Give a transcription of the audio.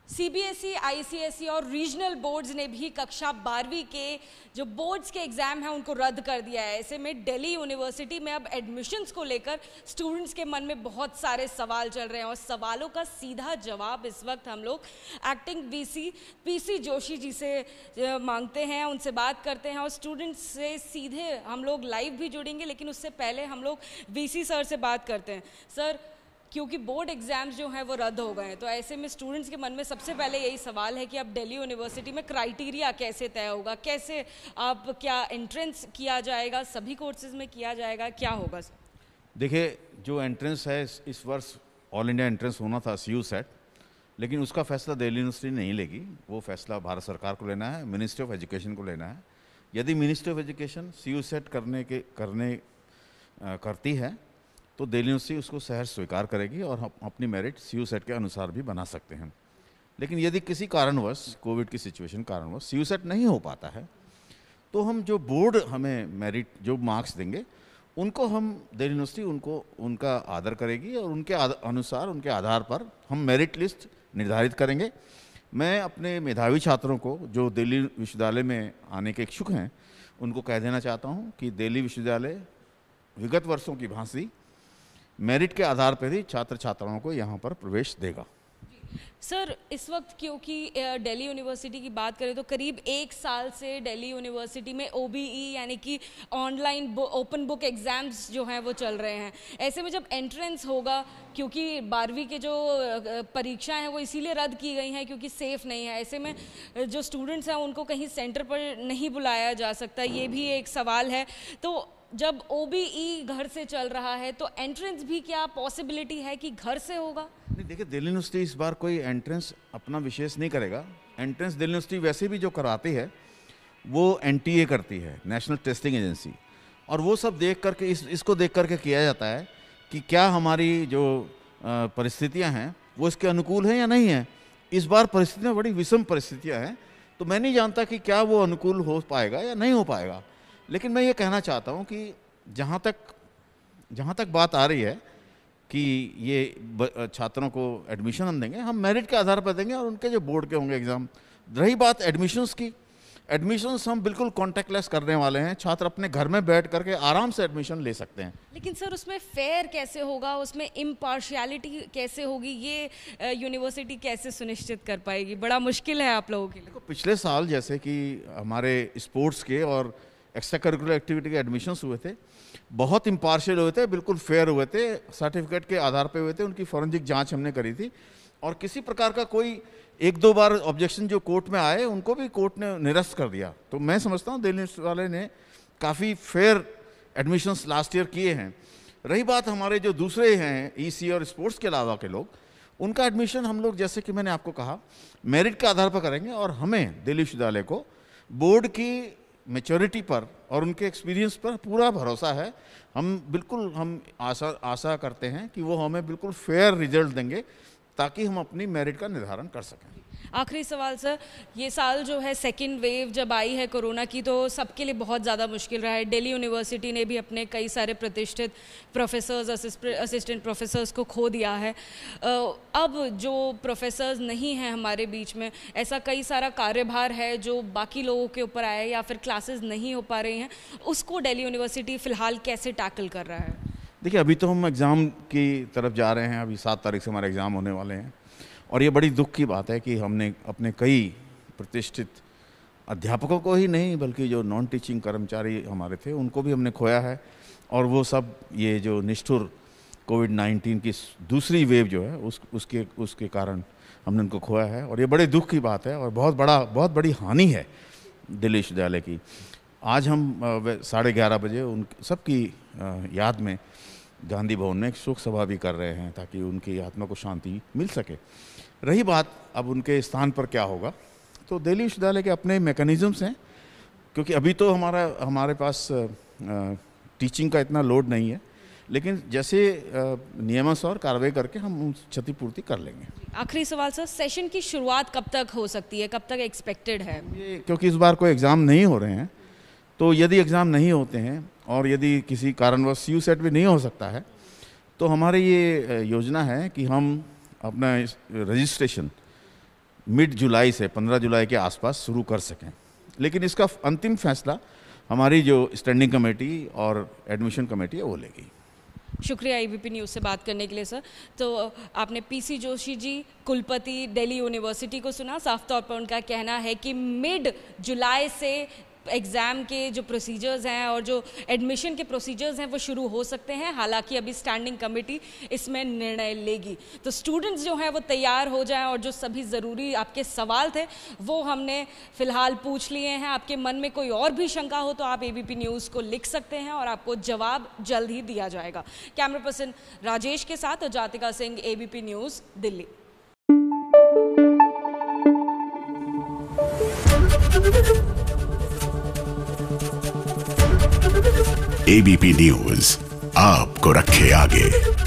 CBSE, ICSE और regional boards ने भी कक्षा 12वीं के जो बोर्ड्स के एग्ज़ाम हैं उनको रद्द कर दिया है। ऐसे में दिल्ली यूनिवर्सिटी में अब एडमिशन्स को लेकर स्टूडेंट्स के मन में बहुत सारे सवाल चल रहे हैं और सवालों का सीधा जवाब इस वक्त हम लोग acting VC PC Joshi ji से मांगते हैं, उनसे बात करते हैं और स्टूडेंट्स से सीधे हम लोग लाइव भी जुड़ेंगे। लेकिन उससे पहले हम लोग वीसी सर से बात करते हैं। सर, क्योंकि बोर्ड एग्जाम्स जो हैं वो रद्द हो गए हैं, तो ऐसे में स्टूडेंट्स के मन में सबसे पहले यही सवाल है कि अब दिल्ली यूनिवर्सिटी में क्राइटेरिया कैसे तय होगा, कैसे आप क्या एंट्रेंस किया जाएगा, सभी कोर्सेज में किया जाएगा, क्या होगा सर? देखिए, जो एंट्रेंस है इस वर्ष ऑल इंडिया एंट्रेंस होना था सीयू सेट, लेकिन उसका फैसला दिल्ली यूनिवर्सिटी नहीं लेगी। वो फैसला भारत सरकार को लेना है, मिनिस्ट्री ऑफ एजुकेशन को लेना है। यदि ministry of education CUET करती है तो दिल्ली यूनिवर्सिटी उसको सहर्ष स्वीकार करेगी और हम अपनी मेरिट सीयू सेट के अनुसार भी बना सकते हैं। लेकिन यदि किसी कारणवश, कोविड की सिचुएशन कारणवश सीयू सेट नहीं हो पाता है, तो हम जो बोर्ड हमें मेरिट जो मार्क्स देंगे उनको हम दिल्ली यूनिवर्सिटी उनका आदर करेगी और उनके अनुसार, उनके आधार पर हम मेरिट लिस्ट निर्धारित करेंगे। मैं अपने मेधावी छात्रों को जो दिल्ली विश्वविद्यालय में आने के इच्छुक हैं उनको कह देना चाहता हूँ कि दिल्ली विश्वविद्यालय विगत वर्षों की भांति मेरिट के आधार पर ही छात्र छात्राओं को यहाँ पर प्रवेश देगा। सर, इस वक्त क्योंकि दिल्ली यूनिवर्सिटी की बात करें तो करीब 1 साल से दिल्ली यूनिवर्सिटी में ओबीई यानी कि ऑनलाइन ओपन बुक एग्ज़ाम्स जो हैं वो चल रहे हैं। ऐसे में जब एंट्रेंस होगा, क्योंकि 12वीं के जो परीक्षाएं हैं वो इसीलिए रद्द की गई हैं क्योंकि सेफ़ नहीं है, ऐसे में जो स्टूडेंट्स हैं उनको कहीं सेंटर पर नहीं बुलाया जा सकता, ये भी एक सवाल है। तो जब ओबीई घर से चल रहा है तो एंट्रेंस भी क्या पॉसिबिलिटी है कि घर से होगा? नहीं, देखिए, दिल्ली यूनिवर्सिटी इस बार कोई एंट्रेंस अपना विशेष नहीं करेगा। एंट्रेंस दिल्ली यूनिवर्सिटी वैसे भी जो कराती है वो एनटीए करती है, नेशनल टेस्टिंग एजेंसी, और वो सब देख करके इसको देख करके किया जाता है कि क्या हमारी जो परिस्थितियां हैं वो इसके अनुकूल हैं या नहीं है। इस बार परिस्थितियाँ बड़ी विषम परिस्थितियाँ हैं, तो मैं नहीं जानता कि क्या वो अनुकूल हो पाएगा या नहीं हो पाएगा। लेकिन मैं ये कहना चाहता हूँ कि जहाँ तक बात आ रही है कि ये छात्रों को एडमिशन हम देंगे, हम मेरिट के आधार पर देंगे और उनके जो बोर्ड के होंगे एग्ज़ाम। रही बात एडमिशन्स की, एडमिशन्स हम बिल्कुल कॉन्टैक्टलेस करने वाले हैं। छात्र अपने घर में बैठ करके आराम से एडमिशन ले सकते हैं। लेकिन सर, उसमें फेयर कैसे होगा, उसमें इम्पार्शियलिटी कैसे होगी, ये यूनिवर्सिटी कैसे सुनिश्चित कर पाएगी? बड़ा मुश्किल है आप लोगों के लिए। पिछले साल जैसे कि हमारे स्पोर्ट्स के और एक्स्ट्रा करिकुलर एक्टिविटी के एडमिशन्स हुए थे, बहुत इम्पार्शियल हुए थे, बिल्कुल फेयर हुए थे, सर्टिफिकेट के आधार पे हुए थे, उनकी फॉरेंसिक जांच हमने करी थी और किसी प्रकार का कोई 1-2 बार ऑब्जेक्शन जो कोर्ट में आए उनको भी कोर्ट ने निरस्त कर दिया। तो मैं समझता हूँ दिल्ली वाले ने काफ़ी फेयर एडमिशन्स लास्ट ईयर किए हैं। रही बात हमारे जो दूसरे हैं ईसी और स्पोर्ट्स के अलावा के लोग, उनका एडमिशन हम लोग जैसे कि मैंने आपको कहा मेरिट के आधार पर करेंगे और हमें दिल्ली विश्वविद्यालय को बोर्ड की मैच्योरिटी पर और उनके एक्सपीरियंस पर पूरा भरोसा है। हम आशा करते हैं कि वो हमें बिल्कुल फेयर रिजल्ट देंगे ताकि हम अपनी मेरिट का निर्धारण कर सकें। आखिरी सवाल सर, ये साल जो है सेकेंड वेव जब आई है कोरोना की तो सबके लिए बहुत ज़्यादा मुश्किल रहा है। दिल्ली यूनिवर्सिटी ने भी अपने कई सारे प्रतिष्ठित प्रोफेसर्स, असिस्टेंट प्रोफेसर्स को खो दिया है। अब जो प्रोफेसर्स नहीं हैं हमारे बीच में, ऐसा कई सारा कार्यभार है जो बाकी लोगों के ऊपर आया या फिर क्लासेस नहीं हो पा रही हैं, उसको दिल्ली यूनिवर्सिटी फ़िलहाल कैसे टैकल कर रहा है? देखिए, अभी तो हम एग्ज़ाम की तरफ जा रहे हैं। अभी 7 तारीख से हमारे एग्ज़ाम होने वाले हैं और ये बड़ी दुख की बात है कि हमने अपने कई प्रतिष्ठित अध्यापकों को ही नहीं बल्कि जो नॉन टीचिंग कर्मचारी हमारे थे उनको भी हमने खोया है। और वो सब ये जो निष्ठुर कोविड-19 की दूसरी वेव जो है उसके कारण हमने उनको खोया है और ये बड़े दुख की बात है और बहुत बड़ी हानि है दिल्ली विश्वविद्यालय की। आज हम 11:30 बजे उन सबकी याद में गांधी भवन में एक शोक सभा भी कर रहे हैं ताकि उनकी आत्मा को शांति मिल सके। रही बात अब उनके स्थान पर क्या होगा, तो दिल्ली विश्वविद्यालय के अपने मैकेनिज़म्स हैं, क्योंकि अभी तो हमारे पास टीचिंग का इतना लोड नहीं है, लेकिन जैसे नियमानुसार कार्रवाई करके हम क्षतिपूर्ति कर लेंगे। आखिरी सवाल सर, सेशन की शुरुआत कब तक हो सकती है, कब तक एक्सपेक्टेड है? ये क्योंकि इस बार कोई एग्ज़ाम नहीं हो रहे हैं, तो यदि एग्ज़ाम नहीं होते हैं और यदि किसी कारणवश सीयू सेट भी नहीं हो सकता है तो हमारी ये योजना है कि हम अपना रजिस्ट्रेशन मिड जुलाई से 15 जुलाई के आसपास शुरू कर सकें। लेकिन इसका अंतिम फैसला हमारी जो स्टैंडिंग कमेटी और एडमिशन कमेटी है वो लेगी। शुक्रिया एबीपी न्यूज़ से बात करने के लिए सर। तो आपने पीसी जोशी जी कुलपति दिल्ली यूनिवर्सिटी को सुना। साफ तौर पर उनका कहना है कि मिड जुलाई से एग्ज़ाम के जो प्रोसीजर्स हैं और जो एडमिशन के प्रोसीजर्स हैं वो शुरू हो सकते हैं। हालांकि अभी स्टैंडिंग कमेटी इसमें निर्णय लेगी। तो स्टूडेंट्स जो हैं वो तैयार हो जाएं और जो सभी ज़रूरी आपके सवाल थे वो हमने फ़िलहाल पूछ लिए हैं। आपके मन में कोई और भी शंका हो तो आप एबीपी न्यूज़ को लिख सकते हैं और आपको जवाब जल्द ही दिया जाएगा। कैमरा पर्सन राजेश के साथ और Jatika Singh, ABP news, Delhi. ABP news आपको रखे आगे।